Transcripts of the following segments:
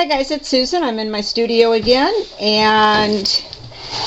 Hi guys, it's Susan. I'm in my studio again, and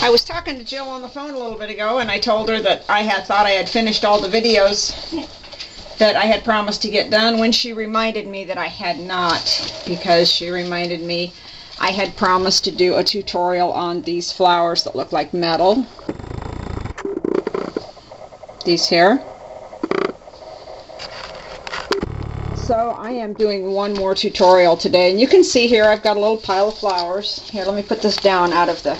I was talking to Jill on the phone a little bit ago, and I told her that I had thought I had finished all the videos that I had promised to get done, when she reminded me that I had not, because she reminded me I had promised to do a tutorial on these flowers that look like metal. These here. So I am doing one more tutorial today, and you can see here I've got a little pile of flowers. Here, let me put this down out of the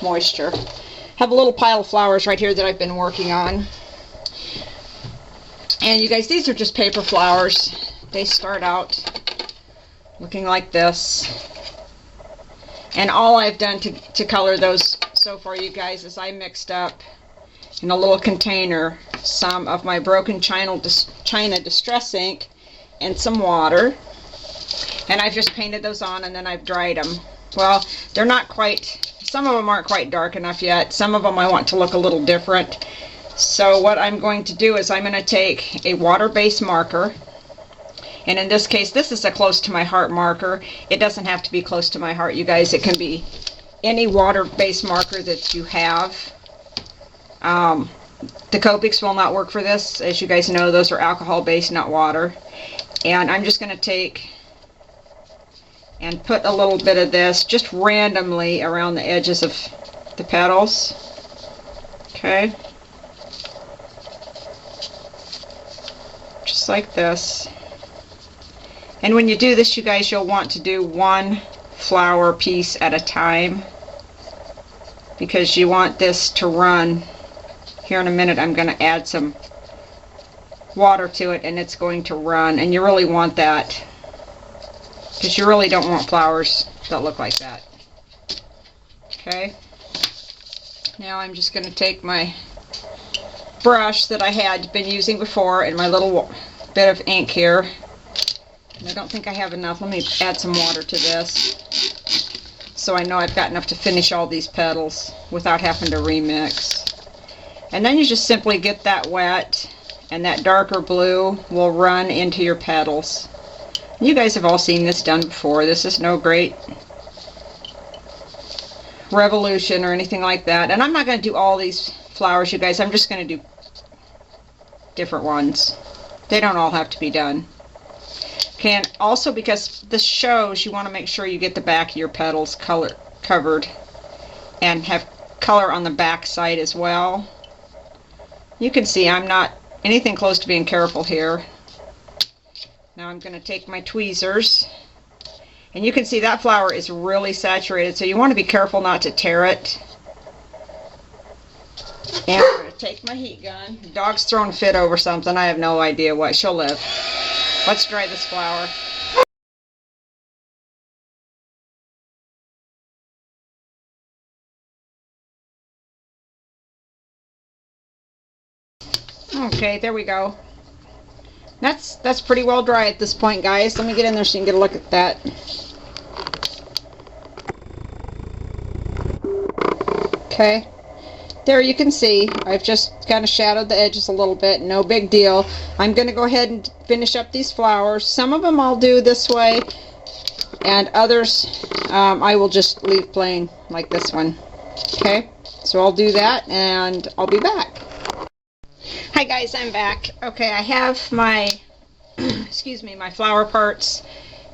moisture. I have a little pile of flowers right here that I've been working on. And you guys, these are just paper flowers. They start out looking like this. And all I've done to color those so far, you guys, is I mixed up in a little container some of my broken China Distress ink and some water, and I've just painted those on, and then I've dried them. Well, they're not quite, some of them aren't quite dark enough yet. Some of them I want to look a little different. So what I'm going to do is I'm going to take a water-based marker, and in this case this is a close to my heart marker. It doesn't have to be close to my heart, you guys. It can be any water-based marker that you have. The Copics will not work for this. As you guys know, those are alcohol-based, not water. And I'm just going to take and put a little bit of this just randomly around the edges of the petals. Okay. Just like this. And when you do this, you guys, you'll want to do one flower piece at a time, because you want this to run. Here in a minute I'm going to add some water to it, and it's going to run, and you really want that, because you really don't want flowers that look like that. Okay, now I'm just going to take my brush that I had been using before and my little bit of ink here, and I don't think I have enough. Let me add some water to this so I know I've got enough to finish all these petals without having to remix. And then you just simply get that wet, and that darker blue will run into your petals. You guys have all seen this done before. This is no great revolution or anything like that. And I'm not going to do all these flowers, you guys. I'm just going to do different ones. They don't all have to be done. Okay, and also because this shows, you want to make sure you get the back of your petals covered and have color on the back side as well. You can see I'm not anything close to being careful here. Now I'm going to take my tweezers, and you can see that flower is really saturated, so you want to be careful not to tear it. And I'm going to take my heat gun. The dog's throwing a fit over something. I have no idea what. She'll live. Let's dry this flower. Okay, there we go. That's pretty well dry at this point, guys. Let me get in there so you can get a look at that. Okay, there you can see I've just kind of shadowed the edges a little bit. No big deal. I'm going to go ahead and finish up these flowers. Some of them I'll do this way, and others I will just leave plain, like this one. Okay, so I'll do that, and I'll be back. Hi guys, I'm back. Okay, I have my excuse me, my flower parts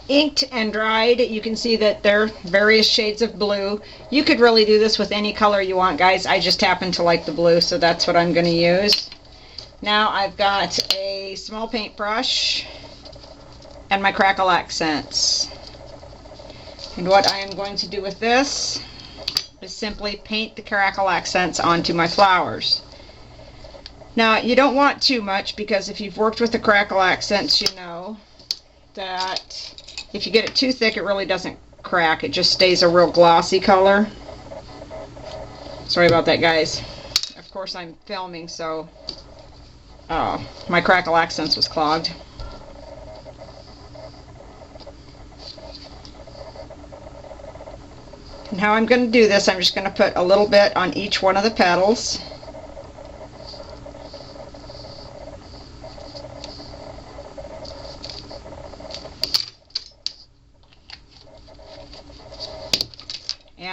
inked and dried. You can see that they're various shades of blue. You could really do this with any color you want, guys. I just happen to like the blue, so that's what I'm going to use. Now I've got a small paintbrush and my Crackle Accents. And what I am going to do with this is simply paint the Crackle Accents onto my flowers. Now, you don't want too much, because if you've worked with the Crackle Accents, you know that if you get it too thick, it really doesn't crack. It just stays a real glossy color. Sorry about that, guys. Of course, I'm filming, so my Crackle Accents was clogged. And how I'm going to do this, I'm just going to put a little bit on each one of the petals.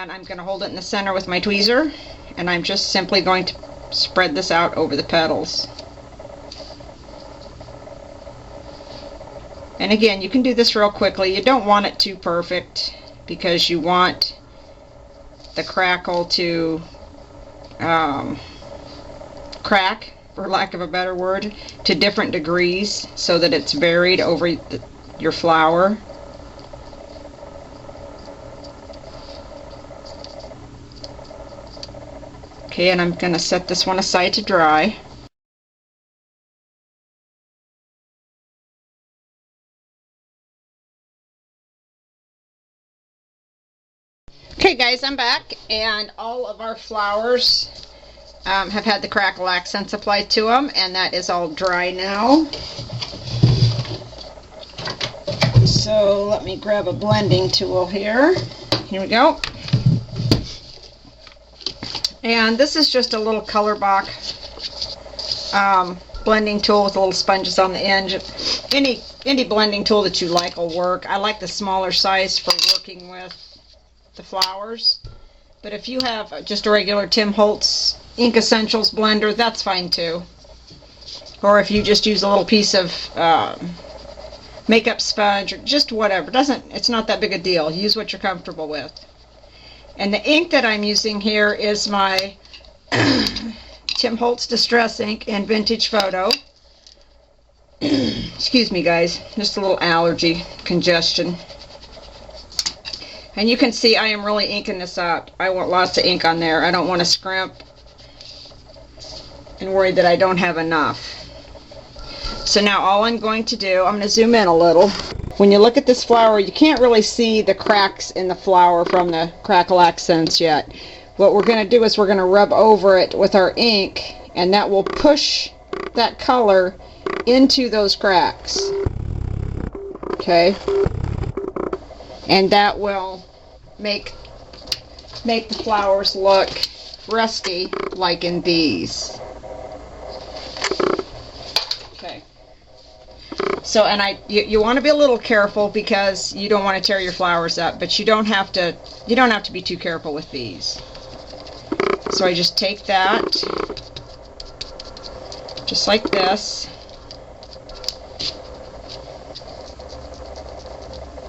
and I'm going to hold it in the center with my tweezer, and I'm just simply going to spread this out over the petals. And again, you can do this real quickly. You don't want it too perfect because you want the crackle to crack, for lack of a better word, to different degrees so that it's varied over your flour. Okay, and I'm going to set this one aside to dry. Okay guys, I'm back, and all of our flours have had the Crackle Accents applied to them, and that is all dry now. So let me grab a blending tool here. Here we go. And this is just a little color box blending tool with little sponges on the end. Any blending tool that you like will work. I like the smaller size for working with the flours, but if you have just a regular Tim Holtz Ink Essentials blender, that's fine too. Or if you just use a little piece of makeup sponge or just whatever, it's not that big a deal. Use what you're comfortable with. And the ink that I'm using here is my Tim Holtz Distress ink in Vintage Photo. Excuse me guys, just a little allergy congestion. And you can see I am really inking this up. I want lots of ink on there. I don't want to scrimp and worry that I don't have enough. So now all I'm going to do, I'm going to zoom in a little. When you look at this flour, you can't really see the cracks in the flour from the Crackle Accents yet. What we're going to do is we're going to rub over it with our ink, and that will push that color into those cracks. Okay? And that will make the flowers look rusty like in these. Okay. So, and you want to be a little careful because you don't want to tear your flowers up, but you don't have to be too careful with these. So I just take that just like this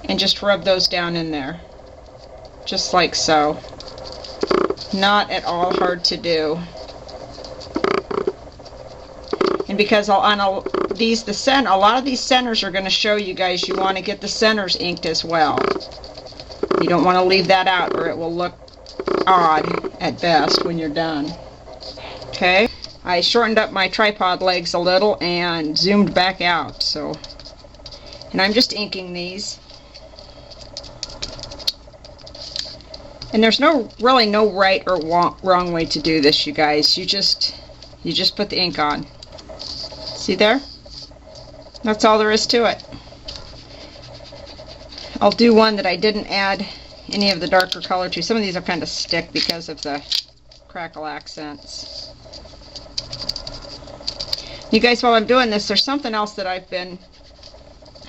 and just rub those down in there just like so. Not at all hard to do. And because a lot of these centers are going to show you guys you want to get the centers inked as well. You don't want to leave that out or it will look odd at best when you're done. Okay, I shortened up my tripod legs a little and zoomed back out. So, and I'm just inking these. And there's really no right or wrong way to do this, you guys. You just put the ink on. See there? That's all there is to it. I'll do one that I didn't add any of the darker color to. Some of these are kind of stick because of the Crackle Accents. You guys, while I'm doing this, there's something else that I've been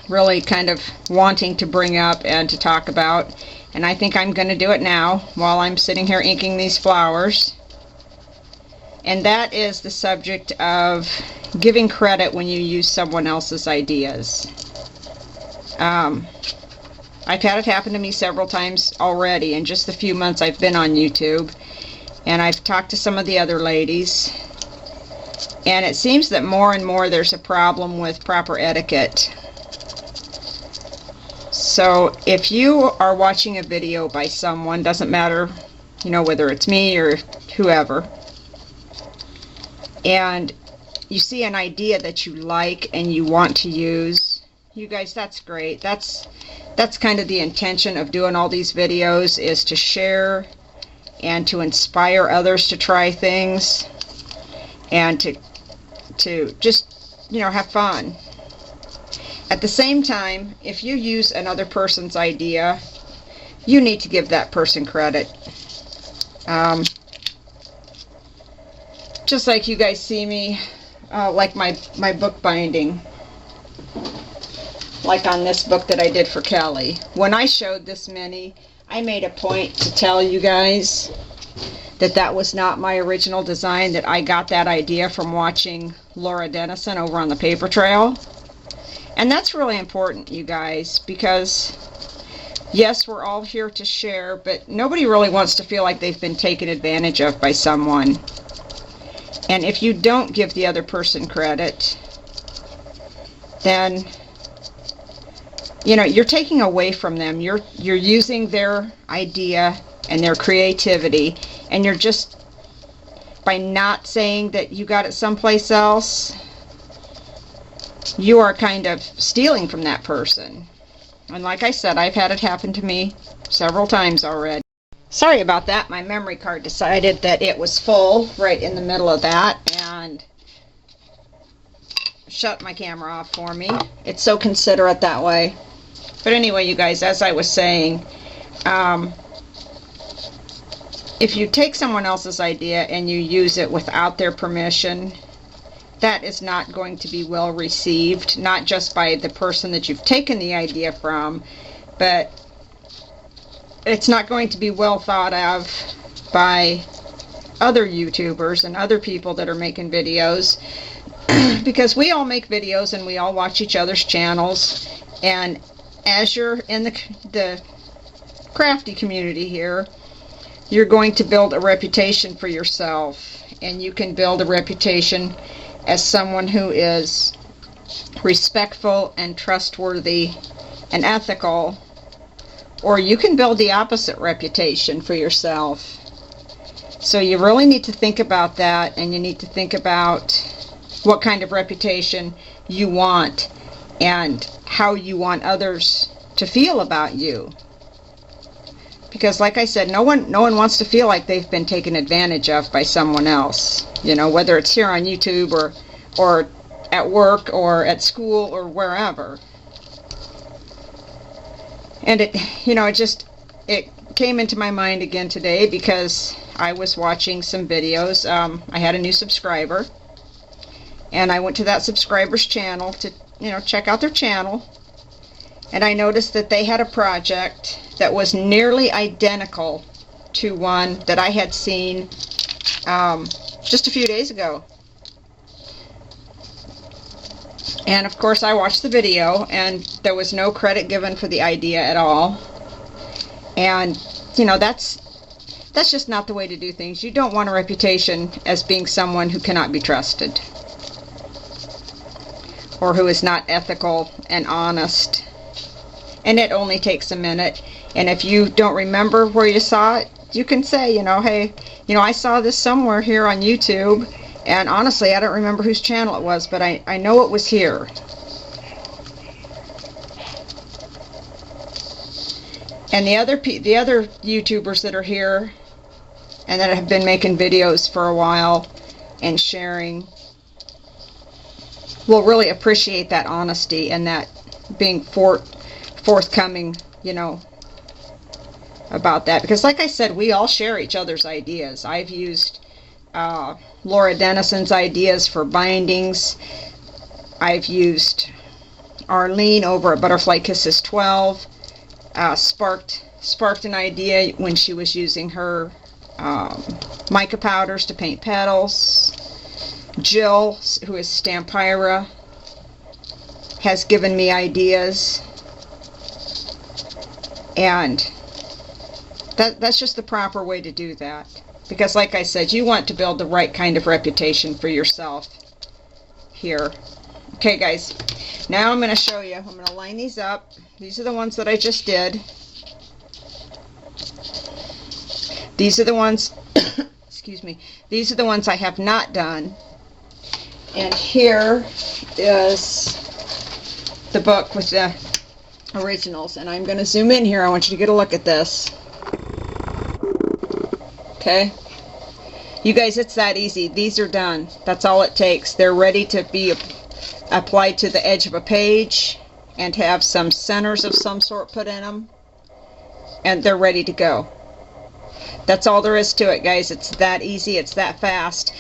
really kind of wanting to bring up and to talk about. And I think I'm going to do it now while I'm sitting here inking these flowers. And that is the subject of giving credit when you use someone else's ideas. I've had it happen to me several times already in just the few months I've been on YouTube. And I've talked to some of the other ladies. And it seems that more and more there's a problem with proper etiquette. So if you are watching a video by someone, doesn't matter, you know, whether it's me or whoever, and you see an idea that you like and you want to use, you guys, that's great. That's kind of the intention of doing all these videos, is to share and to inspire others to try things and to just, you know, have fun. At the same time, if you use another person's idea, you need to give that person credit. Just like you guys see me, like my book binding, like on this book that I did for Kelly. When I showed this many, I made a point to tell you guys that that was not my original design, that I got that idea from watching Laura Dennison over on the Paper Trail. And that's really important, you guys, because yes, we're all here to share, but nobody really wants to feel like they've been taken advantage of by someone. And if you don't give the other person credit, then, you know, you're taking away from them. You're using their idea and their creativity, and you're just, by not saying that you got it someplace else, you are kind of stealing from that person. And like I said, I've had it happen to me several times already. Sorry about that. My memory card decided that it was full right in the middle of that and shut my camera off for me. It's so considerate that way. But anyway, you guys, as I was saying, if you take someone else's idea and you use it without their permission, that is not going to be well received, not just by the person that you've taken the idea from, but it's not going to be well thought of by other YouTubers and other people that are making videos, because we all make videos and we all watch each other's channels, and as you're in the crafty community here, you're going to build a reputation for yourself, and you can build a reputation as someone who is respectful and trustworthy and ethical, or you can build the opposite reputation for yourself. So you really need to think about that, and you need to think about what kind of reputation you want and how you want others to feel about you. Because like I said, no one wants to feel like they've been taken advantage of by someone else. You know, whether it's here on YouTube or at work or at school or wherever. And it came into my mind again today because I was watching some videos. I had a new subscriber, and I went to that subscriber's channel to, check out their channel. And I noticed that they had a project that was nearly identical to one that I had seen just a few days ago. And of course I watched the video, and there was no credit given for the idea at all. And that's just not the way to do things. You don't want a reputation as being someone who cannot be trusted, or who is not ethical and honest. And it only takes a minute. And if you don't remember where you saw it, you can say, hey, I saw this somewhere here on YouTube, and honestly, I don't remember whose channel it was, but I know it was here. And the other YouTubers that are here and that have been making videos for a while and sharing will really appreciate that honesty and that being forthcoming, about that. Because like I said, we all share each other's ideas. I've used Laura Dennison's ideas for bindings. I've used Arlene over at Butterfly Kisses 12. Sparked an idea when she was using her mica powders to paint petals. Jill, who is Stampyra, has given me ideas, and that's just the proper way to do that. Because like I said, you want to build the right kind of reputation for yourself here. Okay guys, now I'm going to show you. I'm going to line these up. These are the ones that I just did. These are the ones, excuse me, these are the ones I have not done. And here is the book with the originals. And I'm going to zoom in here. I want you to get a look at this. Okay? You guys, it's that easy. These are done. That's all it takes. They're ready to be applied to the edge of a page and have some centers of some sort put in them. And they're ready to go. That's all there is to it, guys. It's that easy. It's that fast.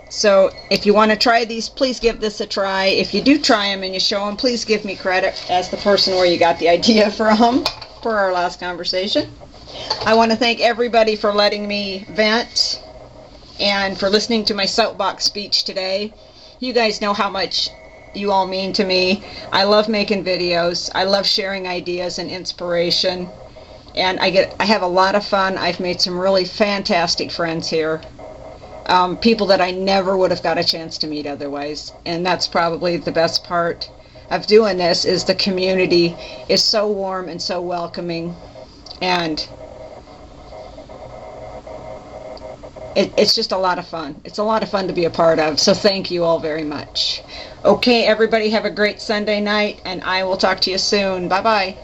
So if you want to try these, please give this a try. If you do try them and you show them, please give me credit as the person where you got the idea from for our last conversation. I want to thank everybody for letting me vent and for listening to my soapbox speech today. You guys know how much you all mean to me. I love making videos. I love sharing ideas and inspiration. And I have a lot of fun. I've made some really fantastic friends here. People that I never would have got a chance to meet otherwise. And that's probably the best part of doing this, is the community is so warm and so welcoming. And it's just a lot of fun. It's a lot of fun to be a part of. So thank you all very much. Okay, everybody have a great Sunday night, and I will talk to you soon. Bye-bye.